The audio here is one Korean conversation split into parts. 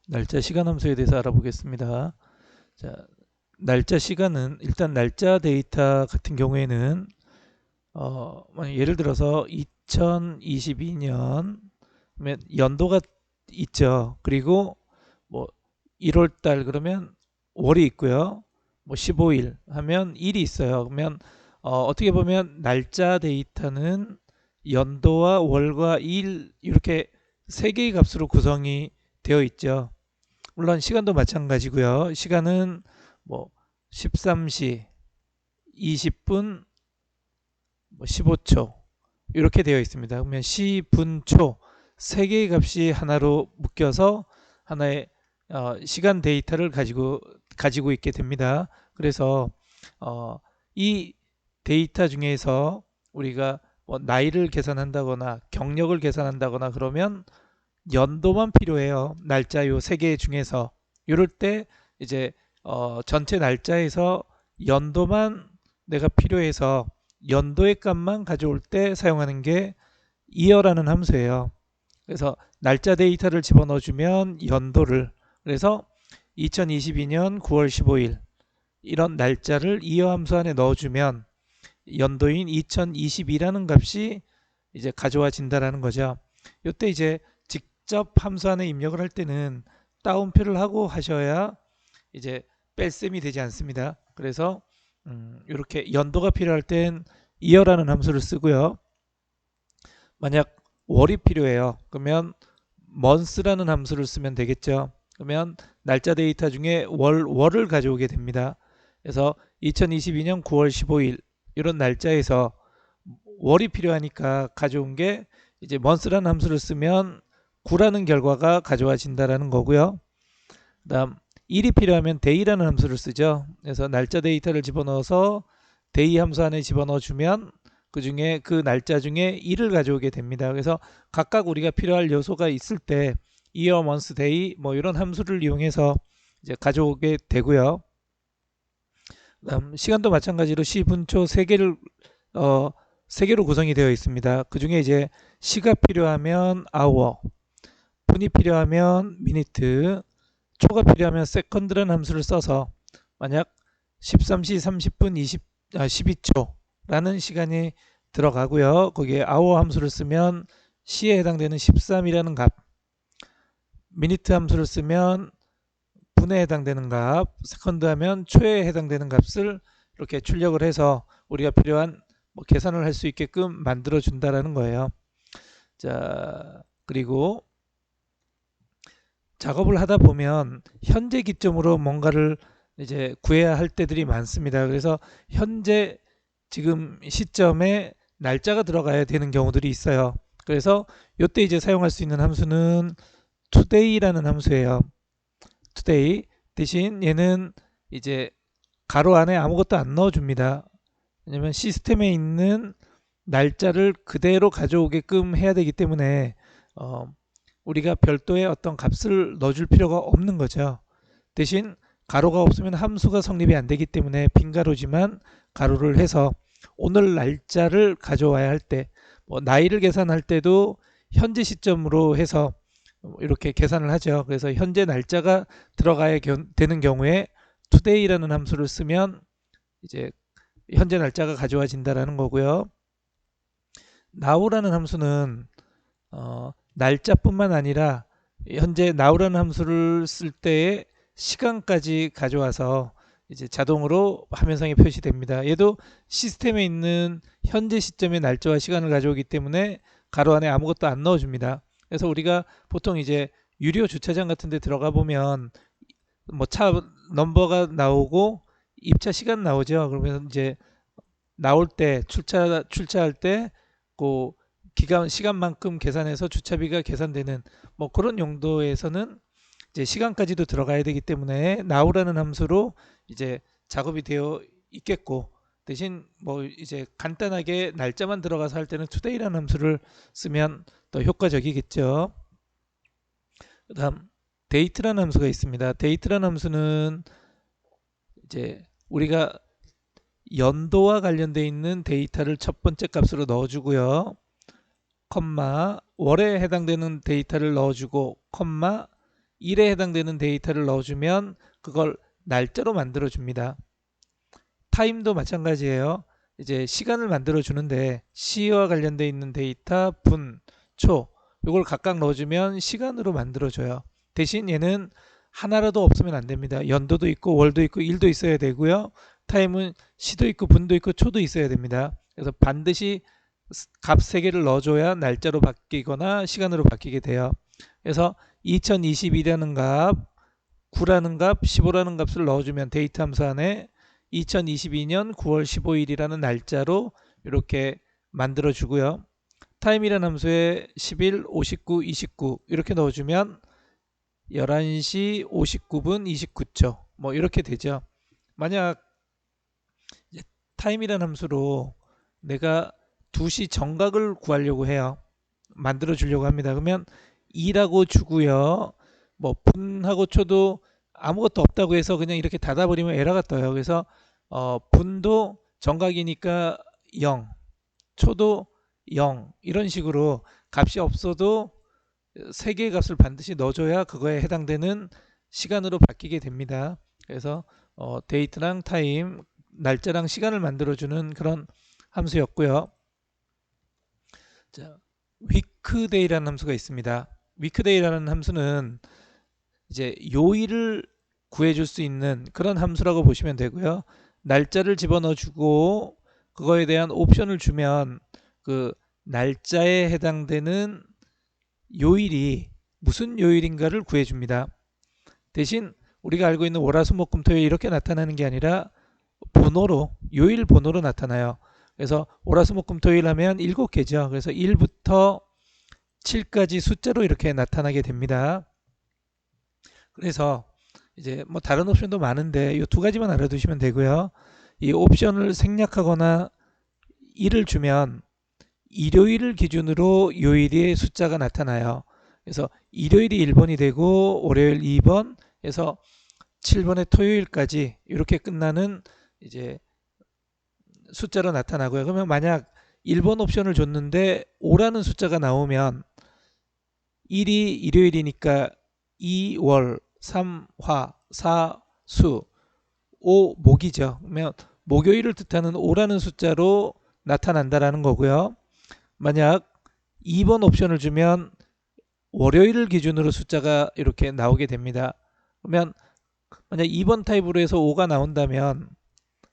날짜 시간 함수에 대해서 알아보겠습니다. 자, 날짜 시간은 일단 날짜 데이터 같은 경우에는 예를 들어서 2022년 연도가 있죠. 그리고 뭐 1월 달 그러면 월이 있고요. 뭐 15일 하면 일이 있어요. 그러면 어떻게 보면 날짜 데이터는 연도와 월과 일 이렇게 세 개의 값으로 구성이 되어 있죠. 물론 시간도 마찬가지고요. 시간은 뭐 13시, 20분, 뭐 15초 이렇게 되어 있습니다. 그러면 시, 분, 초 세 개의 값이 하나로 묶여서 하나의 시간 데이터를 가지고 있게 됩니다. 그래서 이 데이터 중에서 우리가 뭐 나이를 계산한다거나 경력을 계산한다거나 그러면 연도만 필요해요. 날짜 요 세 개 중에서 이럴 때 이제 전체 날짜에서 연도만 내가 필요해서 연도의 값만 가져올 때 사용하는 게 이어라는 함수예요. 그래서 날짜 데이터를 집어넣어 주면 연도를, 그래서 2022년 9월 15일 이런 날짜를 이어 함수 안에 넣어주면 연도인 2022라는 값이 이제 가져와진다라는 거죠. 이때 이제 직접 함수 안에 입력을 할 때는 따옴표를 하고 하셔야 이제 뺄셈이 되지 않습니다. 그래서 이렇게 연도가 필요할 땐 이어라는 함수를 쓰고요. 만약 월이 필요해요. 그러면 months라는 함수를 쓰면 되겠죠. 그러면 날짜 데이터 중에 월을 가져오게 됩니다. 그래서 2022년 9월 15일 이런 날짜에서 월이 필요하니까 가져온 게 이제 months라는 함수를 쓰면 9라는 결과가 가져와진다라는 거고요. 그다음 일이 필요하면 day라는 함수를 쓰죠. 그래서 날짜 데이터를 집어넣어서 day 함수 안에 집어넣어 주면 그 중에 그 날짜 중에 일을 가져오게 됩니다. 그래서 각각 우리가 필요할 요소가 있을 때 year, month, day 뭐 이런 함수를 이용해서 이제 가져오게 되고요. 그다음 시간도 마찬가지로 시, 분, 초 세 개를 세 개로 구성이 되어 있습니다. 그 중에 이제 시가 필요하면 hour, 분이 필요하면 minute, 초가 필요하면 second라는 함수를 써서 만약 13시 30분 12초라는 시간이 들어가고요. 거기에 hour 함수를 쓰면 시에 해당되는 13이라는 값, minute 함수를 쓰면 분에 해당되는 값, 세컨드 하면 초에 해당되는 값을 이렇게 출력을 해서 우리가 필요한 뭐 계산을 할 수 있게끔 만들어 준다라는 거예요. 자, 그리고 작업을 하다 보면 현재 기점으로 뭔가를 이제 구해야 할 때들이 많습니다. 그래서 현재 지금 시점에 날짜가 들어가야 되는 경우들이 있어요. 그래서 이때 이제 사용할 수 있는 함수는 today라는 함수예요. today 대신 얘는 이제 가로 안에 아무것도 안 넣어줍니다. 왜냐면 시스템에 있는 날짜를 그대로 가져오게끔 해야 되기 때문에 우리가 별도의 어떤 값을 넣어줄 필요가 없는 거죠. 대신 가로가 없으면 함수가 성립이 안 되기 때문에 빈 가로지만 가로를 해서 오늘 날짜를 가져와야 할 때, 뭐 나이를 계산할 때도 현재 시점으로 해서 이렇게 계산을 하죠. 그래서 현재 날짜가 들어가야 되는 경우에 today라는 함수를 쓰면 이제 현재 날짜가 가져와진다라는 거고요. now라는 함수는 날짜뿐만 아니라 현재 now라는 함수를 쓸 때의 시간까지 가져와서 이제 자동으로 화면상에 표시됩니다. 얘도 시스템에 있는 현재 시점의 날짜와 시간을 가져오기 때문에 가로 안에 아무것도 안 넣어줍니다. 그래서 우리가 보통 이제 유료 주차장 같은 데 들어가 보면 뭐 차 넘버가 나오고 입차 시간 나오죠. 그러면 이제 나올 때 출차할 때 그 기간 시간만큼 계산해서 주차비가 계산되는 뭐 그런 용도에서는 이제 시간까지도 들어가야 되기 때문에 now라는 함수로 이제 작업이 되어 있겠고, 대신 뭐 이제 간단하게 날짜만 들어가서 할 때는 today라는 함수를 쓰면 더 효과적이겠죠. 그다음 date라는 함수가 있습니다. date라는 함수는 이제 우리가 연도와 관련되어 있는 데이터를 첫 번째 값으로 넣어주고요. 콤마 월에 해당되는 데이터를 넣어주고 콤마 일에 해당되는 데이터를 넣어주면 그걸 날짜로 만들어 줍니다. 타임도 마찬가지예요. 이제 시간을 만들어 주는데 시와 관련돼 있는 데이터 분, 초 이걸 각각 넣어주면 시간으로 만들어 줘요. 대신 얘는 하나라도 없으면 안 됩니다. 연도도 있고 월도 있고 일도 있어야 되고요. 타임은 시도 있고 분도 있고 초도 있어야 됩니다. 그래서 반드시 값 3개를 넣어줘야 날짜로 바뀌거나 시간으로 바뀌게 돼요. 그래서 2022라는 값, 9라는 값, 15라는 값을 넣어주면 데이터 함수 안에 2022년 9월 15일이라는 날짜로 이렇게 만들어 주고요. 타임이라는 함수에 11, 59, 29 이렇게 넣어주면 11시 59분 29초 뭐 이렇게 되죠. 만약 타임이라는 함수로 내가 2시 정각을 구하려고 해요. 만들어 주려고 합니다. 그러면 2라고 주고요. 뭐 분하고 초도 아무것도 없다고 해서 그냥 이렇게 닫아버리면 에러가 떠요. 그래서 분도 정각이니까 0, 초도 0 이런 식으로 값이 없어도 3개의 값을 반드시 넣어줘야 그거에 해당되는 시간으로 바뀌게 됩니다. 그래서 데이트랑 타임, 날짜랑 시간을 만들어주는 그런 함수였고요. 자, weekday라는 함수가 있습니다. weekday라는 함수는 이제 요일을 구해줄 수 있는 그런 함수라고 보시면 되고요. 날짜를 집어넣어주고 그거에 대한 옵션을 주면 그 날짜에 해당되는 요일이 무슨 요일인가를 구해줍니다. 대신 우리가 알고 있는 월화수목금토일 이렇게 나타나는 게 아니라 번호로 요일 번호로 나타나요. 그래서 월화수목금토일 하면 7개죠. 그래서 1부터 7까지 숫자로 이렇게 나타나게 됩니다. 그래서 이제 뭐 다른 옵션도 많은데 이 2가지만 알아두시면 되고요. 이 옵션을 생략하거나 1을 주면 일요일을 기준으로 요일의 숫자가 나타나요. 그래서 일요일이 1번이 되고 월요일 2번 해서 7번의 토요일까지 이렇게 끝나는 이제 숫자로 나타나고요. 그러면 만약 1번 옵션을 줬는데 5라는 숫자가 나오면 1이 일요일이니까 2월, 3화, 4수, 5 목이죠. 그러면 목요일을 뜻하는 5라는 숫자로 나타난다라는 거고요. 만약 2번 옵션을 주면 월요일을 기준으로 숫자가 이렇게 나오게 됩니다. 그러면 만약 2번 타입으로 해서 5가 나온다면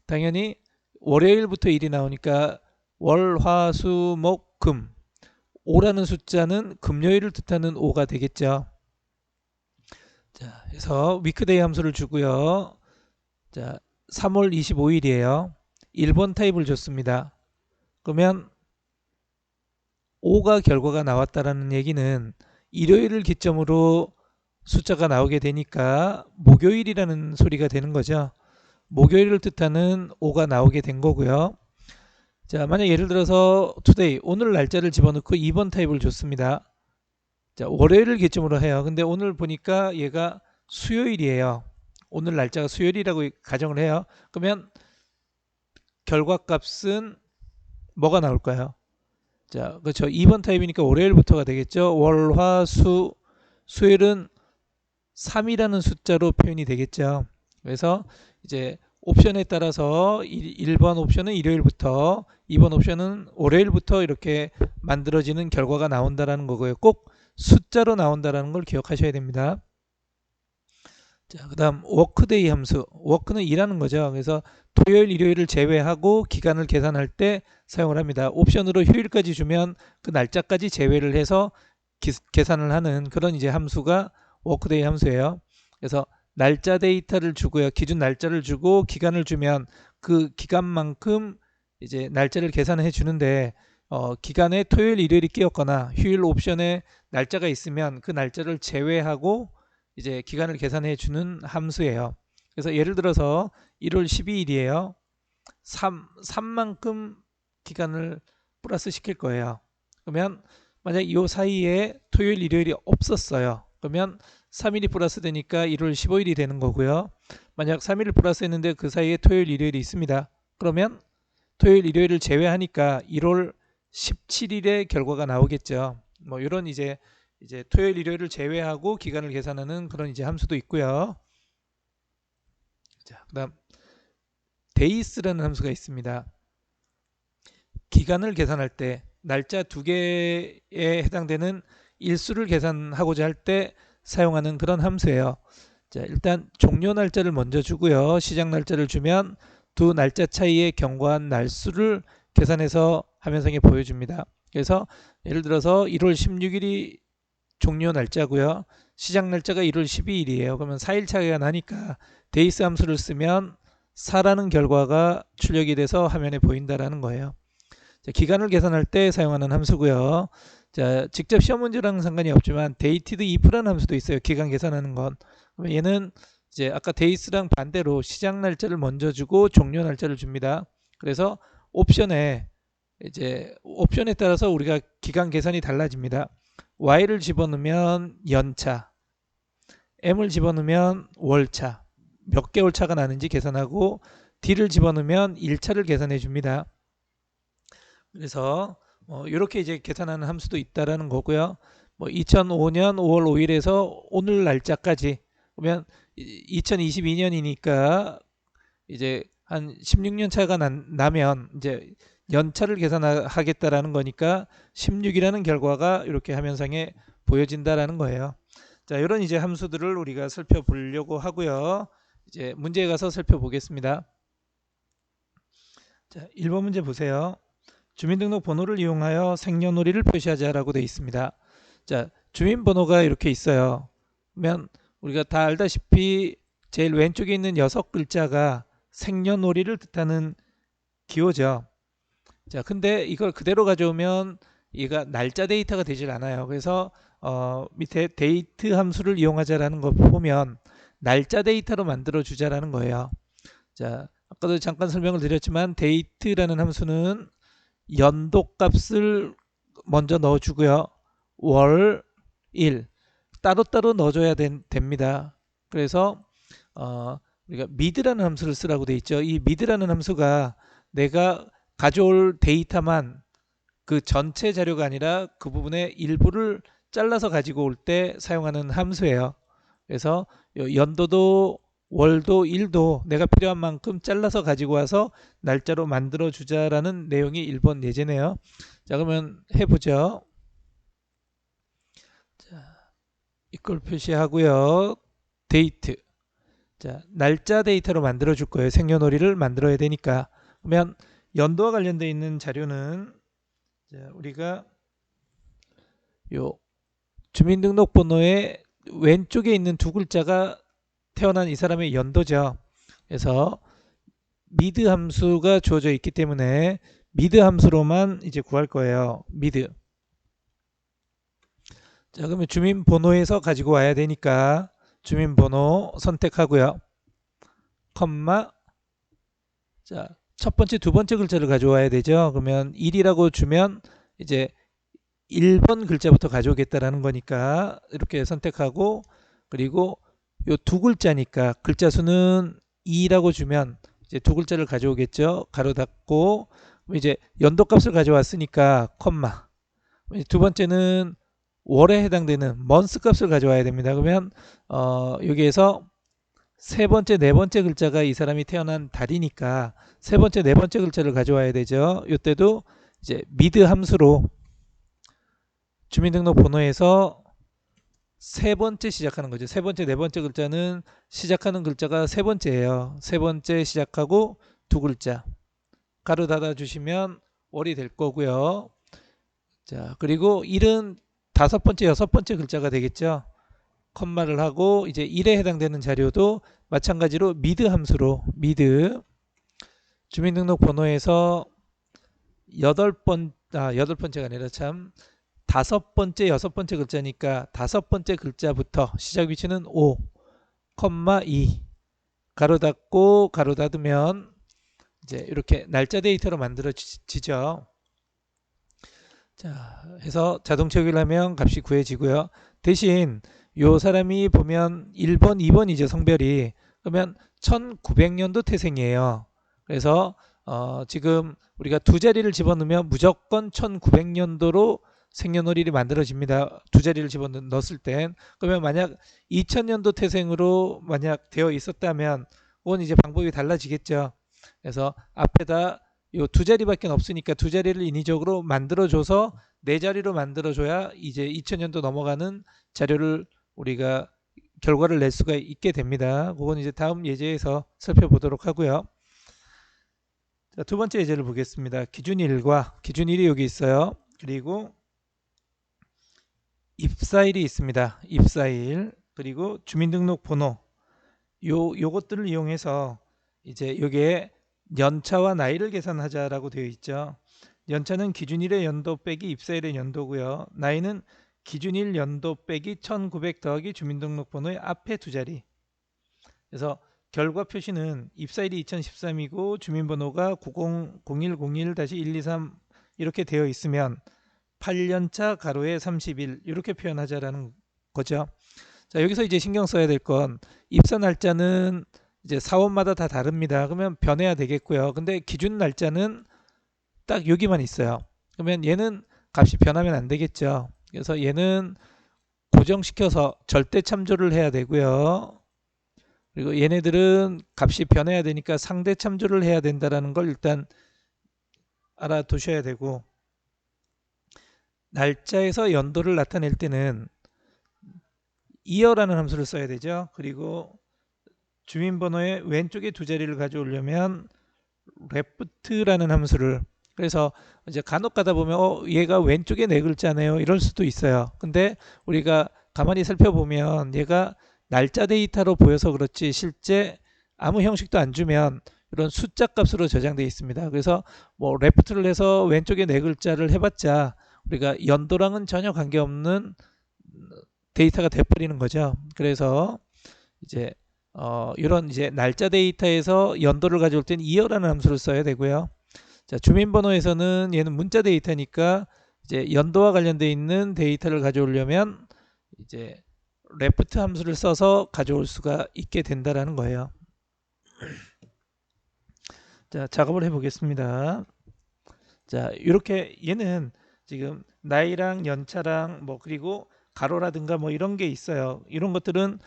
당연히 월요일부터 1이 나오니까 월, 화, 수, 목, 금 5라는 숫자는 금요일을 뜻하는 5가 되겠죠. 자, 그래서 위크데이 함수를 주고요. 자, 3월 25일이에요. 1번 타입을 줬습니다. 그러면 5가 결과가 나왔다라는 얘기는 일요일을 기점으로 숫자가 나오게 되니까 목요일이라는 소리가 되는 거죠. 목요일을 뜻하는 5가 나오게 된 거고요. 자, 만약 예를 들어서 today 오늘 날짜를 집어넣고 2번 타입을 줬습니다. 자, 월요일을 기점으로 해요. 근데 오늘 보니까 얘가 수요일이에요. 오늘 날짜가 수요일이라고 가정을 해요. 그러면 결과값은 뭐가 나올까요? 자, 그렇죠. 2번 타입이니까 월요일부터가 되겠죠. 월, 화, 수, 수요일은 3이라는 숫자로 표현이 되겠죠. 그래서 이제 옵션에 따라서 1번 옵션은 일요일부터 2번 옵션은 월요일부터 이렇게 만들어지는 결과가 나온다라는 거고요. 꼭 숫자로 나온다라는 걸 기억하셔야 됩니다. 자, 그다음 워크데이 함수. 워크는 일하는 거죠. 그래서 토요일, 일요일을 제외하고 기간을 계산할 때 사용을 합니다. 옵션으로 휴일까지 주면 그 날짜까지 제외를 해서 계산을 하는 그런 이제 함수가 워크데이 함수예요. 그래서 날짜 데이터를 주고요. 기준 날짜를 주고 기간을 주면 그 기간만큼 이제 날짜를 계산해 주는데 기간에 토요일, 일요일이 끼었거나 휴일 옵션에 날짜가 있으면 그 날짜를 제외하고 이제 기간을 계산해 주는 함수예요. 그래서 예를 들어서 1월 12일이에요. 3만큼 기간을 플러스 시킬 거예요. 그러면 만약 이 사이에 토요일, 일요일이 없었어요. 그러면 3일이 플러스 되니까 1월 15일이 되는 거고요. 만약 3일을 플러스 했는데 그 사이에 토요일, 일요일이 있습니다. 그러면 토요일, 일요일을 제외하니까 1월 17일의 결과가 나오겠죠. 뭐 이런 이제 이제 토요일 일요일을 제외하고 기간을 계산하는 그런 이제 함수도 있고요. 자, 그다음 days라는 함수가 있습니다. 기간을 계산할 때 날짜 두 개에 해당되는 일수를 계산하고자 할 때 사용하는 그런 함수예요. 자, 일단 종료 날짜를 먼저 주고요. 시작 날짜를 주면 두 날짜 차이의 경과한 날수를 계산해서 화면상에 보여줍니다. 그래서 예를 들어서 1월 16일이 종료 날짜고요. 시작 날짜가 1월 12일이에요. 그러면 4일 차이가 나니까 days 함수를 쓰면 4라는 결과가 출력이 돼서 화면에 보인다라는 거예요. 자, 기간을 계산할 때 사용하는 함수고요. 자, 직접 시험 문제랑은 상관이 없지만 dated if라는 함수도 있어요. 기간 계산하는 건. 그러면 얘는 이제 아까 days랑 반대로 시작 날짜를 먼저 주고 종료 날짜를 줍니다. 그래서 옵션에 따라서 우리가 기간 계산이 달라집니다. y를 집어넣으면 연차, m을 집어넣으면 월차, 몇 개월 차가 나는지 계산하고 d를 집어넣으면 일차를 계산해 줍니다. 그래서 이렇게 이제 계산하는 함수도 있다라는 거고요. 2005년 5월 5일에서 오늘 날짜까지 그러면 2022년이니까 이제 한 16년 차가 나면 이제 연차를 계산하겠다라는 거니까 16이라는 결과가 이렇게 화면상에 보여진다라는 거예요. 자, 이런 이제 함수들을 우리가 살펴보려고 하고요. 이제 문제에 가서 살펴보겠습니다. 자, 1번 문제 보세요. 주민등록번호를 이용하여 생년월일을 표시하자라고 되어 있습니다. 자, 주민번호가 이렇게 있어요. 그러면 우리가 다 알다시피 제일 왼쪽에 있는 6글자가 생년월일을 뜻하는 기호죠. 자, 근데 이걸 그대로 가져오면 얘가 날짜 데이터가 되질 않아요. 그래서 밑에 데이트 함수를 이용하자라는 거 보면 날짜 데이터로 만들어 주자라는 거예요. 자, 아까도 잠깐 설명을 드렸지만 데이트라는 함수는 연도 값을 먼저 넣어주고요. 월, 일 따로따로 넣어줘야 됩니다. 그래서 우리가 mid라는 함수를 쓰라고 돼 있죠. 이 mid라는 함수가 내가 가져올 데이터만 그 전체 자료가 아니라 그 부분의 일부를 잘라서 가지고 올 때 사용하는 함수예요. 그래서 연도도 월도 일도 내가 필요한 만큼 잘라서 가지고 와서 날짜로 만들어 주자라는 내용이 1번 예제네요. 자, 그러면 해보죠. 자, 이걸 표시하고요. 데이트. 자, 날짜 데이터로 만들어 줄 거예요. 생년월일을 만들어야 되니까. 그러면 연도와 관련되어 있는 자료는 자, 우리가 요 주민등록번호의 왼쪽에 있는 두 글자가 태어난 이 사람의 연도죠. 그래서 미드 함수가 주어져 있기 때문에 미드 함수로만 이제 구할 거예요. 미드. 자, 그러면 주민번호에서 가지고 와야 되니까 주민번호 선택하고요. 컴마. 자, 첫 번째, 두 번째 글자를 가져와야 되죠. 그러면 1이라고 주면 이제 1번 글자부터 가져오겠다라는 거니까 이렇게 선택하고 그리고 요 두 글자니까 글자 수는 2라고 주면 이제 두 글자를 가져오겠죠. 가로 닫고 이제 연도 값을 가져왔으니까 컴마. 두 번째는 월에 해당되는 먼스 값을 가져와야 됩니다. 그러면 여기에서 세 번째, 네 번째 글자가 이 사람이 태어난 달이니까 세 번째, 네 번째 글자를 가져와야 되죠. 이때도 이제 미드 함수로 주민등록번호에서 세 번째 시작하는 거죠. 세 번째, 네 번째 글자는 시작하는 글자가 세 번째예요. 세 번째 시작하고 두 글자 가로 닫아 주시면 월이 될 거고요. 자, 그리고 1은 다섯 번째, 여섯 번째 글자가 되겠죠. 컴마를 하고 이제 1에 해당되는 자료도 마찬가지로 미드 함수로 미드 주민등록번호에서 여덟 번째가 아니라 참 다섯 번째, 여섯 번째 글자니까 다섯 번째 글자부터 시작 위치는 5, 2 가로 닫고 가로 닫으면 이제 이렇게 날짜 데이터로 만들어지죠. 자, 해서 자동 채우기를 하면 값이 구해지고요. 대신 요 사람이 보면 1번, 2번이죠. 성별이. 그러면 1900년도 태생이에요. 그래서 지금 우리가 두 자리를 집어넣으면 무조건 1900년도로 생년월일이 만들어집니다. 두 자리를 집어넣었을 땐. 그러면 만약 2000년도 태생으로 만약 되어 있었다면 그건 이제 방법이 달라지겠죠. 그래서 앞에다 요 두 자리밖에 없으니까 두 자리를 인위적으로 만들어줘서 네 자리로 만들어줘야 이제 2000년도 넘어가는 자료를 우리가 결과를 낼 수가 있게 됩니다. 그건 이제 다음 예제에서 살펴보도록 하고요. 자, 두 번째 예제를 보겠습니다. 기준일과 기준일이 여기 있어요. 그리고 입사일이 있습니다. 입사일 그리고 주민등록번호 요것들을 이용해서 이제 여기에 연차와 나이를 계산하자라고 되어 있죠. 연차는 기준일의 연도 빼기 입사일의 연도고요. 나이는 기준일 연도 빼기 1900 더하기 주민등록번호의 앞에 두 자리. 그래서 결과 표시는 입사일이 2013이고 주민번호가 900101-123 이렇게 되어 있으면 8년차 가로에 30일 이렇게 표현하자라는 거죠. 자, 여기서 이제 신경 써야 될 건 입사 날짜는 이제 사원마다 다 다릅니다. 그러면 변해야 되겠고요. 근데 기준 날짜는 딱 여기만 있어요. 그러면 얘는 값이 변하면 안 되겠죠. 그래서 얘는 고정시켜서 절대 참조를 해야 되고요. 그리고 얘네들은 값이 변해야 되니까 상대 참조를 해야 된다는 걸 일단 알아두셔야 되고, 날짜에서 연도를 나타낼 때는 이어라는 함수를 써야 되죠. 그리고 주민번호의 왼쪽에 두 자리를 가져오려면 left라는 함수를, 그래서 이제 간혹 가다 보면 얘가 왼쪽에 네 글자네요 이럴 수도 있어요. 근데 우리가 가만히 살펴보면 얘가 날짜 데이터로 보여서 그렇지 실제 아무 형식도 안 주면 이런 숫자 값으로 저장되어 있습니다. 그래서 뭐 left를 해서 왼쪽에 네 글자를 해봤자 우리가 연도랑은 전혀 관계없는 데이터가 돼버리는 거죠. 그래서 이제 이런 이제 날짜 데이터에서 연도를 가져올 때는 이어라는 함수를 써야 되고요. 자, 주민번호에서는 얘는 문자 데이터니까 이제 연도와 관련되어 있는 데이터를 가져오려면 이제 left 함수를 써서 가져올 수가 있게 된다라는 거예요. 자, 작업을 해보겠습니다. 자, 이렇게 얘는 지금 나이랑 연차랑 뭐 그리고 가로라든가 뭐 이런 게 있어요. 이런 것들은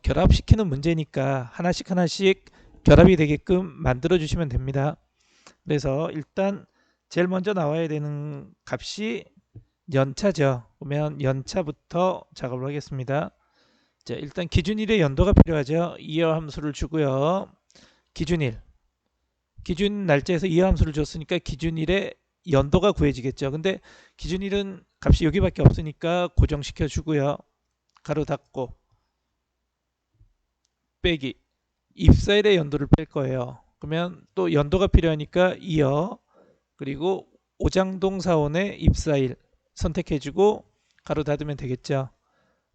결합시키는 문제니까 하나씩 하나씩 결합이 되게끔 만들어 주시면 됩니다. 그래서 일단 제일 먼저 나와야 되는 값이 연차죠. 그러면 연차부터 작업을 하겠습니다. 자, 일단 기준일의 연도가 필요하죠. 이어 함수를 주고요. 기준일, 기준 날짜에서 이어 함수를 줬으니까 기준일의 연도가 구해지겠죠. 근데 기준일은 값이 여기밖에 없으니까 고정시켜 주고요. 가로 닫고 빼기 입사일의 연도를 뺄 거예요. 그러면 또 연도가 필요하니까 이어 그리고 오장동 사원의 입사일 선택해주고 가로 닫으면 되겠죠.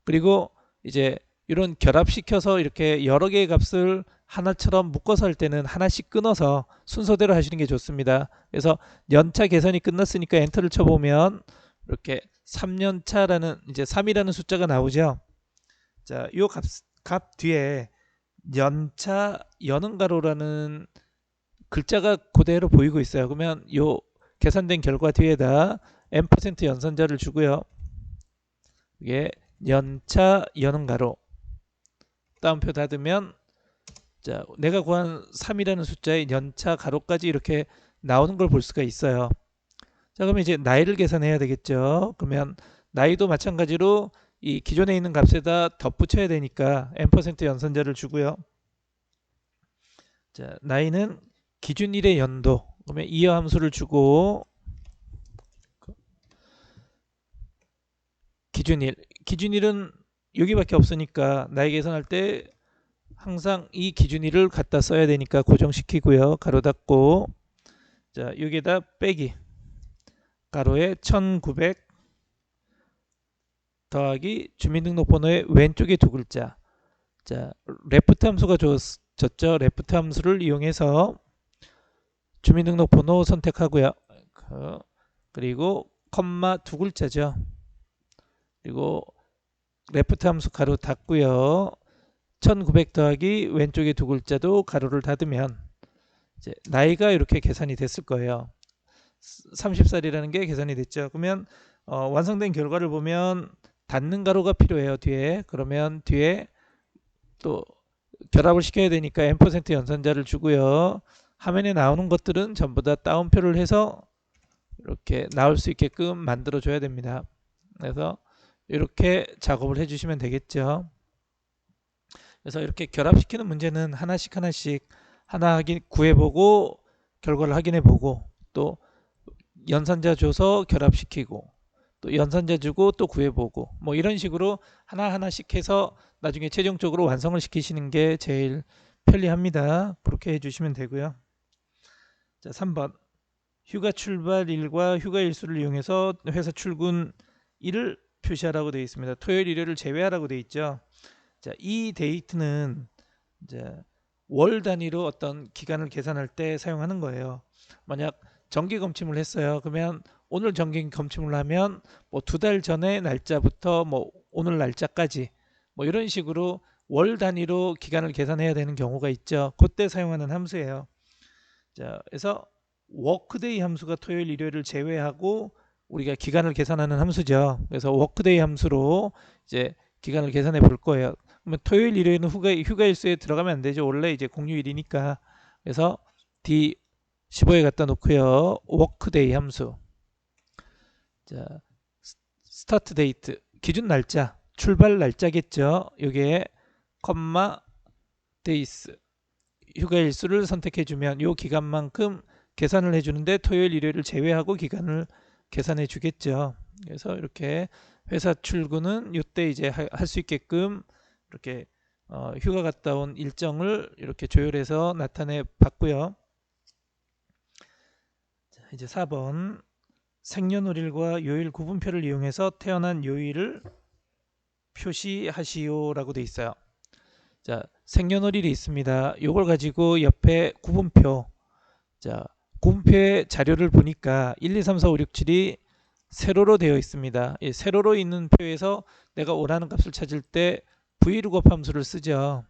그리고 이제 이런 결합시켜서 이렇게 여러 개의 값을 하나처럼 묶어서 할 때는 하나씩 끊어서 순서대로 하시는 게 좋습니다. 그래서 연차 계산이 끝났으니까 엔터를 쳐보면 이렇게 3년차라는 이제 3이라는 숫자가 나오죠. 자, 이 값 뒤에 연차 여는 가로라는 글자가 그대로 보이고 있어요. 그러면 요 계산된 결과 뒤에다 n% 연산자를 주고요. 이게 연차 여는 가로 따옴표 닫으면 자, 내가 구한 3이라는 숫자의 연차 가로까지 이렇게 나오는 걸 볼 수가 있어요. 자, 그러면 이제 나이를 계산해야 되겠죠. 그러면 나이도 마찬가지로 이 기존에 있는 값에다 덧붙여야 되니까 n% 연산자를 주고요. 자, 나이는 기준일의 연도, 그러면 이어 함수를 주고 기준일은 여기밖에 없으니까 나이 계산할 때 항상 이 기준일을 갖다 써야 되니까 고정시키고요. 가로 닫고 자, 여기에다 빼기 가로에 1900 더하기 주민등록번호의 왼쪽에 두 글자. 자, 레프트 함수가 줬죠. 레프트 함수를 이용해서 주민등록번호 선택하고요. 그리고 컴마 두 글자죠. 그리고 레프트 함수 가로 닫고요. 1900 더하기 왼쪽에 두 글자도 가로를 닫으면 이제 나이가 이렇게 계산이 됐을 거예요. 30살이라는 게 계산이 됐죠. 그러면 완성된 결과를 보면 닫는 가로가 필요해요. 뒤에. 그러면 뒤에 또 결합을 시켜야 되니까 n% 연산자를 주고요. 화면에 나오는 것들은 전부 다 따옴표를 해서 이렇게 나올 수 있게끔 만들어 줘야 됩니다. 그래서 이렇게 작업을 해 주시면 되겠죠. 그래서 이렇게 결합시키는 문제는 하나씩 하나 구해보고 결과를 확인해보고 또 연산자 줘서 결합시키고 또 연산자 주고 또 구해보고 뭐 이런 식으로 하나하나씩 해서 나중에 최종적으로 완성을 시키시는 게 제일 편리합니다. 그렇게 해주시면 되고요. 자, 3번 휴가 출발일과 휴가 일수를 이용해서 회사 출근 일을 표시하라고 되어 있습니다. 토요일 일요일을 제외하라고 되어 있죠. 자, 이 데이트는 이제 월 단위로 어떤 기간을 계산할 때 사용하는 거예요. 만약 정기 검침을 했어요. 그러면 오늘 정기 검침을 하면 뭐 2달 전에 날짜부터 뭐 오늘 날짜까지 뭐 이런 식으로 월 단위로 기간을 계산해야 되는 경우가 있죠. 그때 사용하는 함수예요. 자, 그래서 워크데이 함수가 토요일 일요일을 제외하고 우리가 기간을 계산하는 함수죠. 그래서 워크데이 함수로 이제 기간을 계산해 볼 거예요. 그러면 토요일 일요일은 휴가 일수에 들어가면 안 되죠. 원래 이제 공휴일이니까. 그래서 D15에 갖다 놓고요. 워크데이 함수. 자, 스타트 데이트 기준 날짜 출발 날짜겠죠. 여기에 컴마 데이스 휴가 일수를 선택해 주면 요 기간만큼 계산을 해 주는데 토요일 일요일을 제외하고 기간을 계산해 주겠죠. 그래서 이렇게 회사 출근은 이때 이제 할 수 있게끔 이렇게 휴가 갔다 온 일정을 이렇게 조율해서 나타내 봤고요. 자, 이제 4번 생년월일과 요일 구분표를 이용해서 태어난 요일을 표시하시오라고 돼 있어요. 자, 생년월일이 있습니다. 이걸 가지고 옆에 구분표, 자, 구분표의 자료를 보니까 1, 2, 3, 4, 5, 6, 7이 세로로 되어 있습니다. 이 세로로 있는 표에서 내가 원하는 값을 찾을 때 vlookup 함수를 쓰죠.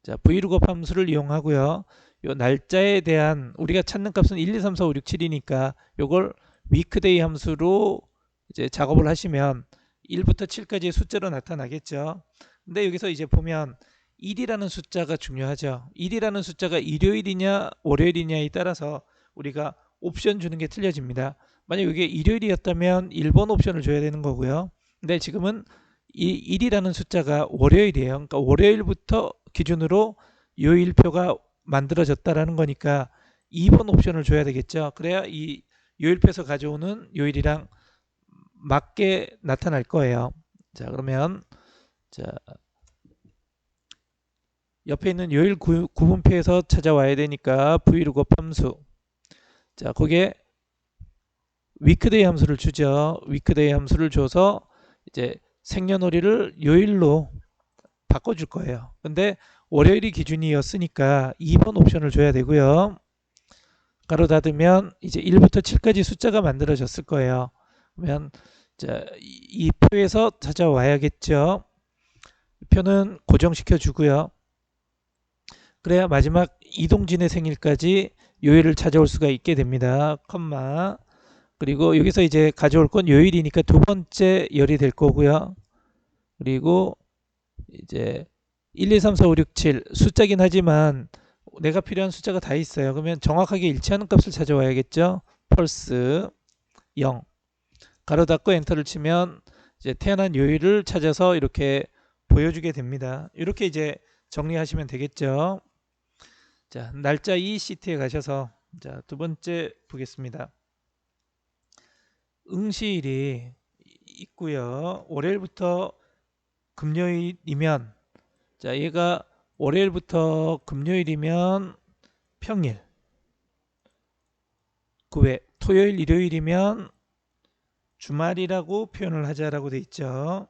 자, vlookup 함수를 이용하고요. 요 날짜에 대한 우리가 찾는 값은 1, 2, 3, 4, 5, 6, 7이니까 요걸 weekday 함수로 이제 작업을 하시면 1부터 7까지의 숫자로 나타나겠죠. 근데 여기서 이제 보면 1이라는 숫자가 중요하죠. 1이라는 숫자가 일요일이냐 월요일이냐에 따라서 우리가 옵션 주는 게 틀려집니다. 만약 이게 일요일이었다면 1번 옵션을 줘야 되는 거고요. 근데 지금은 이 1이라는 숫자가 월요일이에요. 그러니까 월요일부터 기준으로 요일표가 만들어졌다라는 거니까 2번 옵션을 줘야 되겠죠. 그래야 이 요일표에서 가져오는 요일이랑 맞게 나타날 거예요. 자, 그러면 자, 옆에 있는 요일 구분표에서 찾아와야 되니까 vlookup 함수. 자, 거기에 weekday 함수를 주죠. weekday 함수를 줘서 이제 생년월일을 요일로 바꿔줄 거예요. 근데 월요일이 기준이었으니까 2번 옵션을 줘야 되고요. 가로 닫으면 이제 1부터 7까지 숫자가 만들어졌을 거예요. 그러면 자, 이 표에서 찾아와야겠죠. 표는 고정시켜 주고요. 그래야 마지막 이동진의 생일까지 요일을 찾아올 수가 있게 됩니다. 컴마. 그리고 여기서 이제 가져올 건 요일이니까 두 번째 열이 될 거고요. 그리고 이제 1, 2, 3, 4, 5, 6, 7 숫자긴 하지만 내가 필요한 숫자가 다 있어요. 그러면 정확하게 일치하는 값을 찾아와야겠죠. 펄스 0 가로 닫고 엔터를 치면 이제 태어난 요일을 찾아서 이렇게 보여주게 됩니다. 이렇게 이제 정리하시면 되겠죠. 자, 날짜 이 시트에 가셔서 자, 두 번째 보겠습니다. 응시일이 있고요. 월요일부터 금요일이면 자, 얘가 월요일부터 금요일이면 평일. 그 외 토요일 일요일이면 주말이라고 표현을 하자라고 돼 있죠.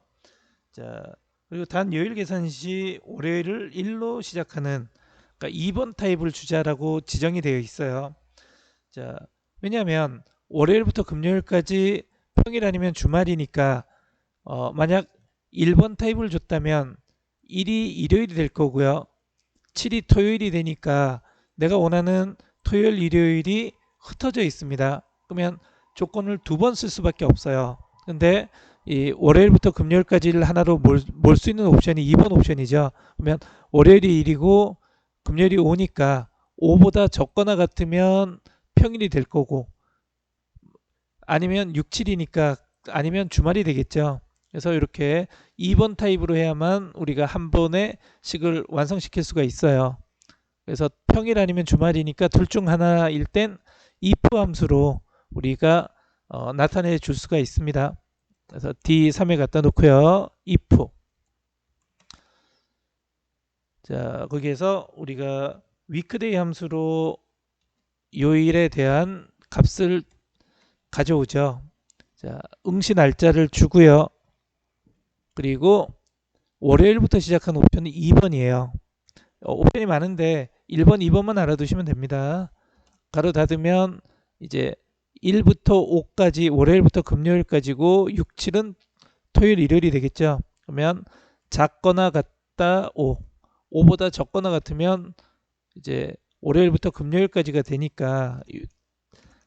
자, 그리고 단 요일 계산 시 월요일을 1로 시작하는 그러니까 2번 타입을 주자라고 지정이 되어 있어요. 자, 왜냐하면 월요일부터 금요일까지 평일 아니면 주말이니까 만약 1번 타입을 줬다면 1이 일요일이 될 거고요. 7이 토요일이 되니까 내가 원하는 토요일 일요일이 흩어져 있습니다. 그러면 조건을 두 번 쓸 수밖에 없어요. 근데 이 월요일부터 금요일까지를 하나로 몰 수 있는 옵션이 2번 옵션이죠. 그러면 월요일이 1이고 금요일이 5니까 5보다 적거나 같으면 평일이 될 거고, 아니면 6, 7이니까 아니면 주말이 되겠죠. 그래서 이렇게 2번 타입으로 해야만 우리가 한 번에 식을 완성시킬 수가 있어요. 그래서 평일 아니면 주말이니까 둘 중 하나일 땐 if 함수로 우리가 나타내 줄 수가 있습니다. 그래서 D3에 갖다 놓고요. if. 자, 거기에서 우리가 weekday 함수로 요일에 대한 값을 가져오죠. 자, 응시 날짜를 주고요. 그리고 월요일부터 시작한 옵션은 2번이에요. 옵션이 많은데 1번, 2번만 알아두시면 됩니다. 가로 닫으면 이제 1부터 5까지 월요일부터 금요일까지고 6, 7은 토요일, 일요일이 되겠죠. 그러면 작거나 같다 5, 5보다 적거나 같으면 이제 월요일부터 금요일까지가 되니까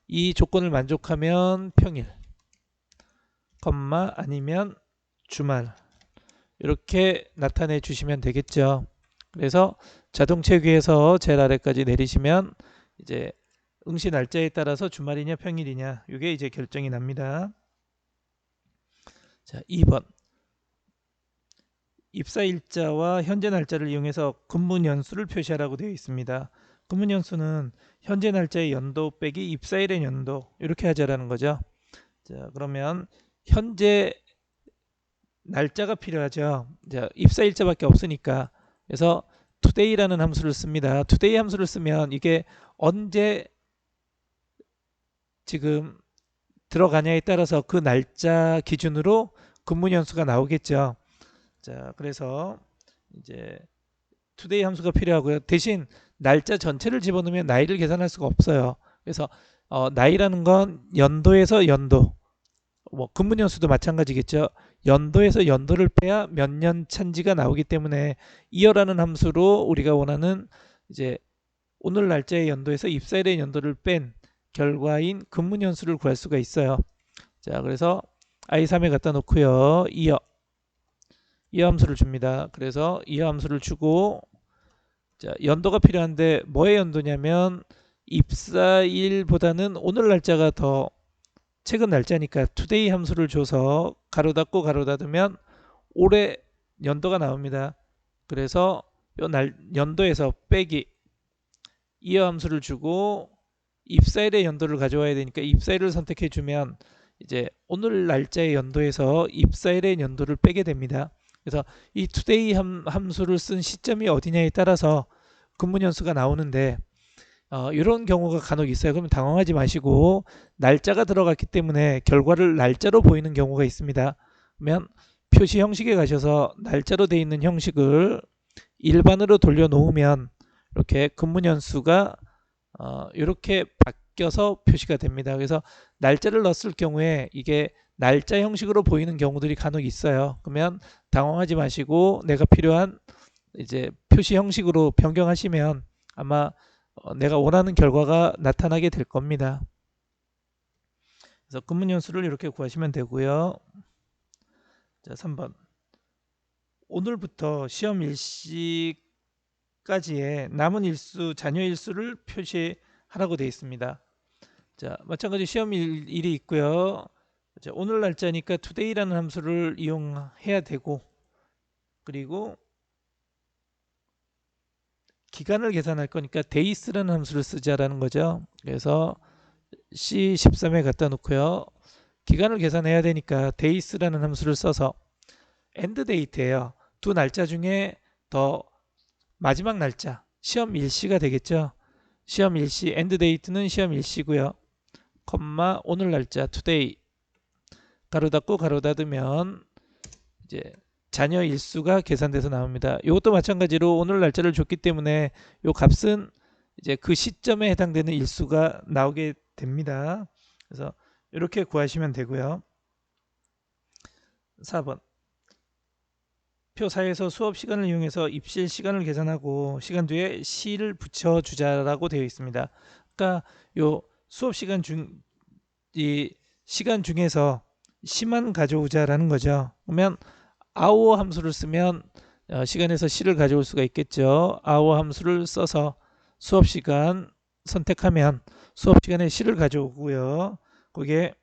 이 조건을 만족하면 평일, 컴마 아니면 주말 이렇게 나타내 주시면 되겠죠. 그래서 자동체계에서 제일 아래까지 내리시면 이제 응시 날짜에 따라서 주말이냐 평일이냐 이게 이제 결정이 납니다. 자, 2번 입사일자와 현재 날짜를 이용해서 근무 연수를 표시하라고 되어 있습니다. 근무 연수는 현재 날짜의 연도 빼기 입사일의 연도 이렇게 하자라는 거죠. 자, 그러면 현재 날짜가 필요하죠. 자, 입사일자밖에 없으니까 그래서 today라는 함수를 씁니다. today 함수를 쓰면 이게 언제 지금 들어가냐에 따라서 그 날짜 기준으로 근무 연수가 나오겠죠. 자, 그래서 이제 today 함수가 필요하고요. 대신 날짜 전체를 집어넣으면 나이를 계산할 수가 없어요. 그래서 나이라는 건 연도에서 연도, 뭐 근무 연수도 마찬가지겠죠. 연도에서 연도를 빼야 몇 년 찬지가 나오기 때문에 이어라는 함수로 우리가 원하는 이제 오늘 날짜의 연도에서 입사일의 연도를 뺀 결과인 근무 연수를 구할 수가 있어요. 자, 그래서 i3에 갖다 놓고요. 이어 함수를 줍니다. 그래서 이어 함수를 주고 자, 연도가 필요한데 뭐의 연도냐면 입사일보다는 오늘 날짜가 더 최근 날짜니까 today 함수를 줘서 가로 닫고 가로 닫으면 올해 연도가 나옵니다. 그래서 요 연도에서 빼기 이어 함수를 주고 입사일의 연도를 가져와야 되니까 입사일을 선택해 주면 이제 오늘 날짜의 연도에서 입사일의 연도를 빼게 됩니다. 그래서 이 today 함수를 쓴 시점이 어디냐에 따라서 근무 연수가 나오는데 이런 경우가 간혹 있어요. 그러면 당황하지 마시고 날짜가 들어갔기 때문에 결과를 날짜로 보이는 경우가 있습니다. 그러면 표시 형식에 가셔서 날짜로 되어 있는 형식을 일반으로 돌려놓으면 이렇게 근무 연수가 이렇게 바뀌어서 표시가 됩니다. 그래서 날짜를 넣었을 경우에 이게 날짜 형식으로 보이는 경우들이 간혹 있어요. 그러면 당황하지 마시고 내가 필요한 이제 표시 형식으로 변경하시면 아마 내가 원하는 결과가 나타나게 될 겁니다. 그래서 근무 연수를 이렇게 구하시면 되고요. 자, 3번. 오늘부터 시험 일시까지의 남은 일수, 잔여 일수를 표시하라고 되어 있습니다. 자, 마찬가지 시험 일이 있고요. 자, 오늘 날짜니까 today라는 함수를 이용해야 되고, 그리고 기간을 계산할 거니까 days라는 함수를 쓰자라는 거죠. 그래서 C13에 갖다 놓고요. 기간을 계산해야 되니까 days라는 함수를 써서 end date예요. 두 날짜 중에 더 마지막 날짜 시험 일시가 되겠죠. 시험 일시 end date는 시험 일시고요. 컴마 오늘 날짜 today 가로 닫고 가로 닫으면 이제 잔여 일수가 계산돼서 나옵니다. 이것도 마찬가지로 오늘 날짜를 줬기 때문에 이 값은 이제 그 시점에 해당되는 일수가 나오게 됩니다. 그래서 이렇게 구하시면 되고요. 4번. 표 4에서 수업 시간을 이용해서 입실 시간을 계산하고 시간 뒤에 시를 붙여 주자라고 되어 있습니다. 그러니까 요 수업 시간 중 이 시간 중에서 시만 가져오자라는 거죠. 그러면 hour 함수를 쓰면 시간에서 시를 가져올 수가 있겠죠. hour 함수를 써서 수업 시간 선택하면 수업 시간에 시를 가져오고요. 거기에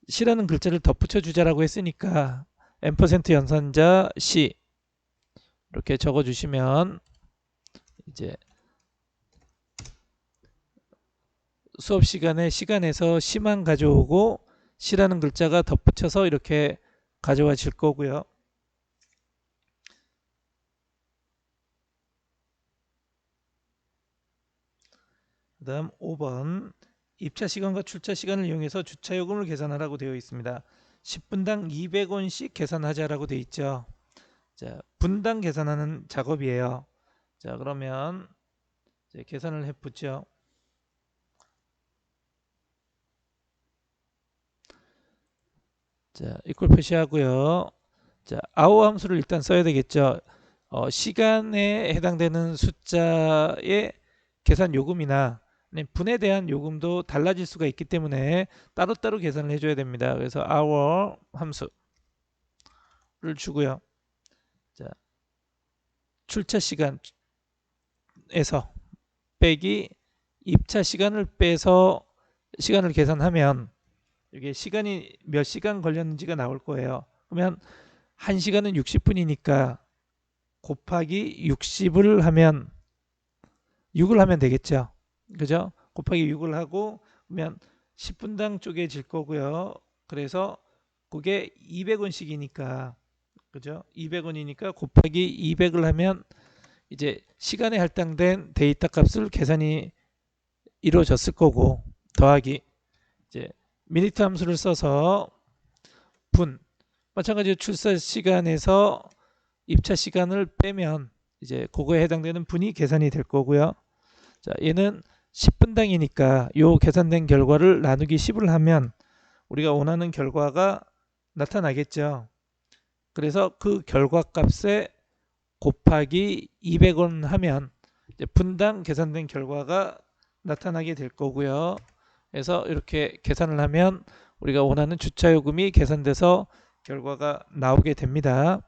시라는 글자를 덧붙여 주자라고 했으니까 앰퍼센트 연산자 시 이렇게 적어 주시면 이제 수업 시간에 시간에서 시만 가져오고 시라는 글자가 덧붙여서 이렇게 가져와질 거고요. 그 다음 5번 입차 시간과 출차 시간을 이용해서 주차 요금을 계산하라고 되어 있습니다. 10분당 200원씩 계산하자라고 되어 있죠. 자, 분당 계산하는 작업이에요. 자, 그러면 이제 계산을 해보죠. 자, 이퀄 표시하고요. 자, 아워 함수를 일단 써야 되겠죠. 시간에 해당되는 숫자의 계산 요금이나 분에 대한 요금도 달라질 수가 있기 때문에 따로따로 계산을 해줘야 됩니다. 그래서 hour 함수를 주고요. 자, 출차 시간에서 빼기 입차 시간을 빼서 시간을 계산하면 이게 시간이 몇 시간 걸렸는지가 나올 거예요. 그러면 1시간은 60분이니까 곱하기 60을 하면 6을 하면 되겠죠. 그죠? 곱하기 6을 하고 그러면 10분당 쪼개질 거고요. 그래서 그게 200원씩이니까 그죠? 200원이니까 곱하기 200을 하면 이제 시간에 할당된 데이터 값을 계산이 이루어졌을 거고 더하기 이제 미니트 함수를 써서 분 마찬가지로 출사 시간에서 입차 시간을 빼면 이제 그거에 해당되는 분이 계산이 될 거고요. 자, 얘는 10분당이니까 요 계산된 결과를 나누기 10을 하면 우리가 원하는 결과가 나타나겠죠. 그래서 그 결과 값에 곱하기 200원 하면 이제 분당 계산된 결과가 나타나게 될 거고요. 그래서 이렇게 계산을 하면 우리가 원하는 주차 요금이 계산돼서 결과가 나오게 됩니다.